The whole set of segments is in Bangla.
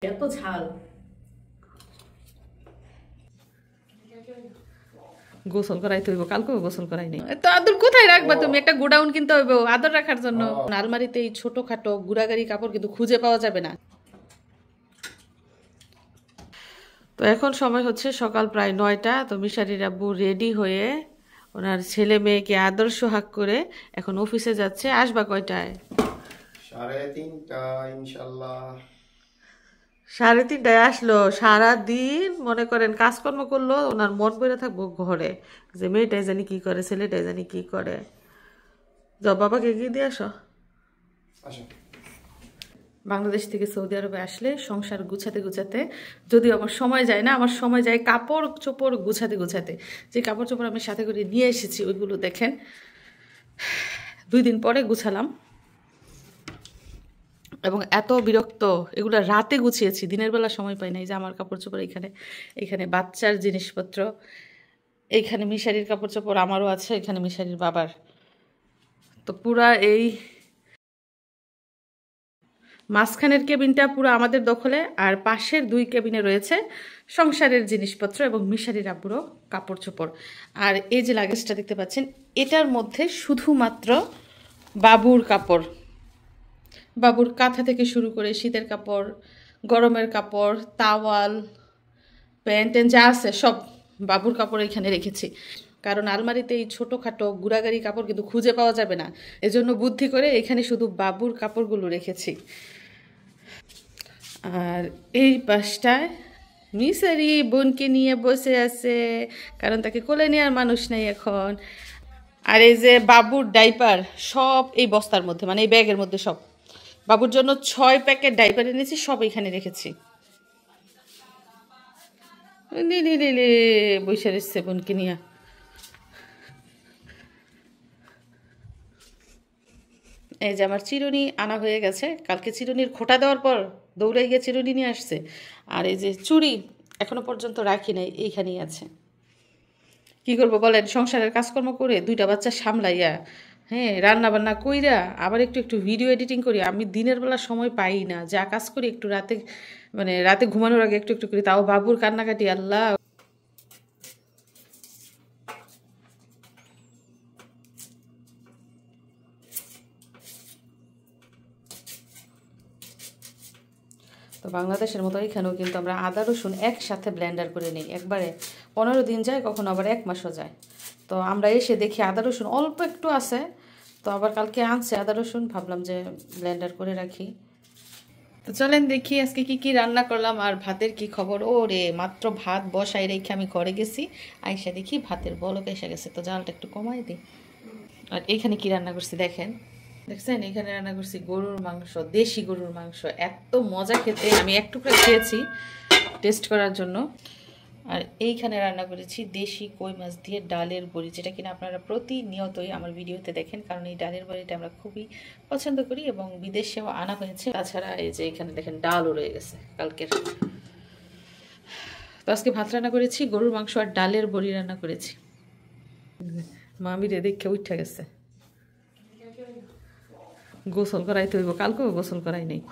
এত ঝাল। গোসল করাইতে হইব, কালকেও গোসল করাই নাই। তো আদর কোথায় রাখবা তুমি? একটা গোডাউন কিনতে হইব আদর রাখার জন্য। আলমারিতে এই ছোটখাটো গুড়াগাড়ি কাপড় কিন্তু খুঁজে পাওয়া যাবে না। তো এখন সময় হচ্ছে সকাল প্রায় 9টা। তো মিশারির আব্বু রেডি হয়ে ওনার ছেলে মেয়েকে আদর সোহাগ করে এখন অফিসে যাচ্ছে। আসবা কয়টায়? 3:30 ইনশাল্লাহ। 3:30টায় আসলো। সারাদিন মনে করেন কাজকর্ম করলো, ওনার মন পড়ে থাকবো ঘরে যে মেয়েটাই জানি কি করে, ছেলেটাই জানি কি করে। যাও বাবাকে গিয়ে দিয়ে আসো। আসো। বাংলাদেশ থেকে সৌদি আরবে আসলে সংসার গুছাতে গুছাতে, যদিও আমার সময় যায় না, আমার সময় যায় কাপড় চোপড় গুছাতে গুছাতে। যে কাপড় চোপড় আমি সাথে করে নিয়ে এসেছি ওইগুলো দেখেন 2 দিন পরে গুছালাম, এবং এত বিরক্ত। এগুলো রাতে গুছিয়েছি, দিনের বেলা সময় পাই না। এই যে আমার কাপড় চোপড় এখানে, এখানে বাচ্চার জিনিসপত্র, এইখানে মিশারির কাপড় চোপড় আমারও আছে, এখানে মিশারির বাবার। তো পুরা এই মাঝখানের কেবিনটা পুরো আমাদের দখলে, আর পাশের 2 কেবিনে রয়েছে সংসারের জিনিসপত্র এবং মিশারির আব্বুরও কাপড় চোপড়। আর এই যে লাগেজটা দেখতে পাচ্ছেন, এটার মধ্যে শুধুমাত্র বাবুর কাপড়, বাবুর কাঁথা থেকে শুরু করে শীতের কাপড়, গরমের কাপড়, তাওয়াল, প্যান্ট যা আছে সব বাবুর কাপড় এখানে রেখেছি। কারণ আলমারিতে এই ছোটোখাটো গুড়াগাড়ি কাপড় কিন্তু খুঁজে পাওয়া যাবে না, এজন্য বুদ্ধি করে এখানে শুধু বাবুর কাপড়গুলো রেখেছি। আর এই পাশটায় মিসারি বোনকে নিয়ে বসে আছে, কারণ তাকে কোলে নেওয়ার মানুষ নেই এখন। আর এই যে বাবুর ডাইপার সব এই বস্তার মধ্যে, মানে এই ব্যাগের মধ্যে সব। বাবুর জন্য 6 প্যাকেট ডাইপার এনেছি, সব এখানে রেখেছি। বসে এসছে বোনকে নিয়ে। এই যে আমার চিরুনি আনা হয়ে গেছে, কালকে চিরুনির খোঁটা দেওয়ার পর দৌড়ে গিয়ে চিরুনি নিয়ে আসছে। আর এই যে চুড়ি এখনো পর্যন্ত রাখি নাই, এইখানেই আছে। কি করবো বলেন, সংসারের কাজকর্ম করে 2টা বাচ্চা সামলাইয়া, হ্যাঁ, রান্না বান্না কইরা আবার একটু একটু ভিডিও এডিটিং করি। আমি দিনের বেলা সময় পাই না, যা কাজ করি একটু রাতে, মানে রাতে ঘুমানোর আগে একটু একটু করি, তাও বাবুর কান্নাকাটি আল্লাহ। তো বাংলাদেশের মতো এখানেও কিন্তু আমরা আদা রসুন একসাথে ব্লেন্ডার করে নিই, একবারে 15 দিন যায়, কখনো আবার 1 মাসও যায়। তো আমরা এসে দেখি আদা রসুন অল্প একটু আছে, তো আবার কালকে আনছে আদা রসুন, ভাবলাম যে ব্লেন্ডার করে রাখি। তো চলেন দেখি আজকে কি কি রান্না করলাম আর ভাতের কি খবর। ও রে, মাত্র ভাত বসাই রেখে আমি ঘরে গেছি, আইসা দেখি ভাতের বলক এসে গেছে। তো জালটা একটু কমাই দিই। আর এইখানে কি রান্না করছি দেখেন, দেখছেন? এখানে রান্না করছি গরুর মাংস, দেশি গরুর মাংস। এত মজা খেতে, আমি এক টুকরা খেয়েছি টেস্ট করার জন্য। আর এইখানে রান্না করেছি দেশি কই মাছ দিয়ে ডালের বড়ি, যেটা কিনা আপনারা প্রতিনিয়তই আমার ভিডিওতে দেখেন, কারণ এই ডালের বড়িটা আমরা খুবই পছন্দ করি এবং বিদেশেও আনা হয়েছে। তাছাড়া এই যে এখানে দেখেন ডালও রয়ে গেছে কালকের। তো আজকে ভাত রান্না করেছি, গরুর মাংস আর ডালের বড়ি রান্না করেছি। মামি রে দেখে উঠে গেছে। গোসল করাইতে হইব, কালকেও গোসল করাই নাই।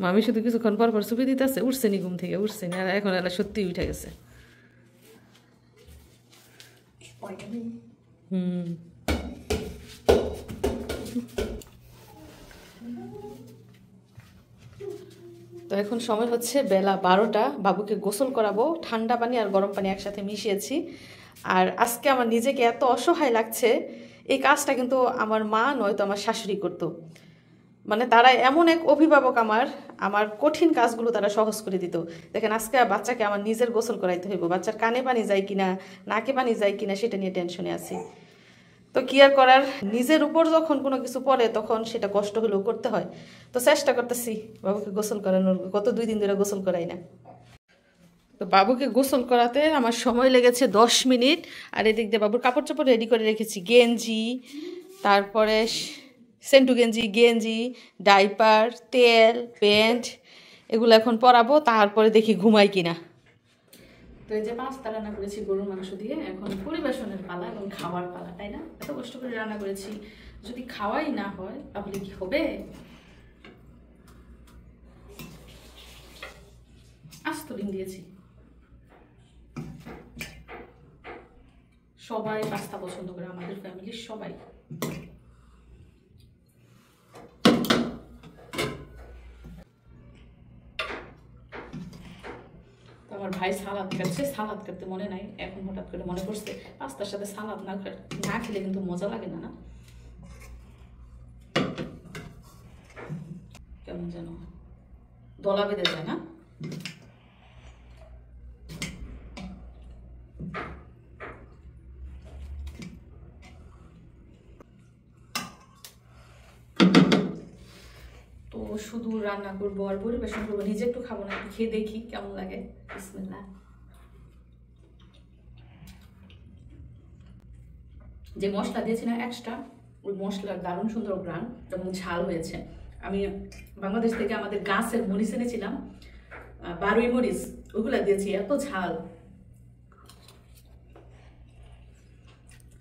মামি শুধু কিছুক্ষণ পর পর চুপি দিতেছে, উঠছে নি ঘুম থেকে, উঠছে নি। আর এখন এলা সত্যিই উঠে গেছে। হুম। তো এখন সময় হচ্ছে বেলা 12টা, বাবুকে গোসল করাবো। ঠান্ডা পানি আর গরম পানি একসাথে মিশিয়েছি। আর আজকে আমার নিজেকে এত অসহায় লাগছে, এই কাজটা কিন্তু আমার মা নয়তো আমার শাশুড়ি করতো। মানে তারা এমন এক অভিভাবক, আমার আমার কঠিন কাজগুলো তারা সহজ করে দিত। দেখেন আজকে বাচ্চাকে আমার নিজের গোসল করাইতে হইব, বাচ্চার কানে পানি যায় কিনা, নাকে পানি যায় কিনা, সেটা নিয়ে টেনশনে আছি। তো কি আর করার, নিজের উপর যখন কোনো কিছু পড়ে তখন সেটা কষ্ট হলেও করতে হয়। তো চেষ্টা করতেছি বাবুকে গোসল করানোর, গত 2 দিন ধরে গোসল করাই না। তো বাবুকে গোসল করাতে আমার সময় লেগেছে 10 মিনিট। আর এদিক দিয়ে বাবুর কাপড় চোপড় রেডি করে রেখেছি, গেঞ্জি, তারপরে সেন্টু গেঞ্জি, গেঞ্জি, ডাইপার, তেল, প্যান্ট, এগুলো এখন পরাবো, তারপরে দেখি ঘুমাই কিনা। তো এই যে পাস্তা রান্না করেছি গরুর মাংস দিয়ে, এখন পরিবেশনের পালা এবং খাওয়ার পালা, তাই না? এত কষ্ট করে রান্না করেছি, যদি খাওয়াই না হয় তাহলে কি হবে? আস্ত ডিম দিয়েছি। সবাই পাস্তা পছন্দ করে, আমাদের ফ্যামিলির সবাই। আমার ভাই সালাদ খাচ্ছে, সালাদ খেতে মনে নাই, এখন হঠাৎ করে মনে পড়ছে পাস্তার সাথে সালাদ না খেলে কিন্তু মজা লাগে না। কেমন যেন দলা বেঁধে যায় না? তো শুধু রান্না করবো আর পরিবেশন করবো, নিজে একটু খাবো না, একটু খেয়ে দেখি কেমন লাগে। বিসমিল্লাহ। যে মশলা দিয়েছি না এক্সট্রা, ওই মশলার দারুণ সুন্দর গ্রান এবং ঝাল হয়েছে। আমি বাংলাদেশ থেকে আমাদের গাছের মরিচ এনেছিলাম, 12 মরিচ, ওইগুলা দিয়েছি, এত ঝাল।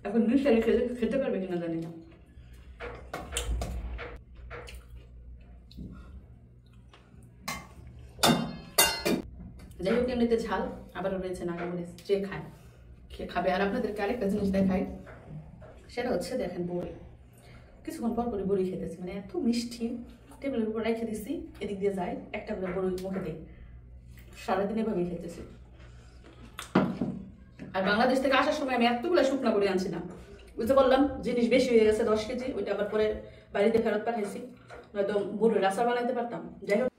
এখন মিষ্টি খেতে পারবে কিনা জানি না। যাই হোক, এমনিতে ঝাল, আবারও রয়েছে নাগামরিচ, যে খায় খাবে। আর আপনাদেরকে আরেকটা জিনিস দেখাই, সেটা হচ্ছে দেখেন বড়ি। কিছুক্ষণ পর পরে বড়ি খেতেছি, মানে এত মিষ্টি। টেবিলের উপর রেখে দিচ্ছি, এদিক দিয়ে যায়, একটা করে বড়ি মুখে দিই, সারাদিন এভাবেই খেতেছি। আর বাংলাদেশ থেকে আসার সময় আমি এতগুলো শুকনা বড়ি আনছি না, বুঝতে পারলাম জিনিস বেশি হয়ে গেছে 10 কেজি, ওইটা আবার পরে বাড়িতে ফেরত পাঠাইছি, নয়তো বড়ির আচার বানাইতে পারতাম। যাই হোক,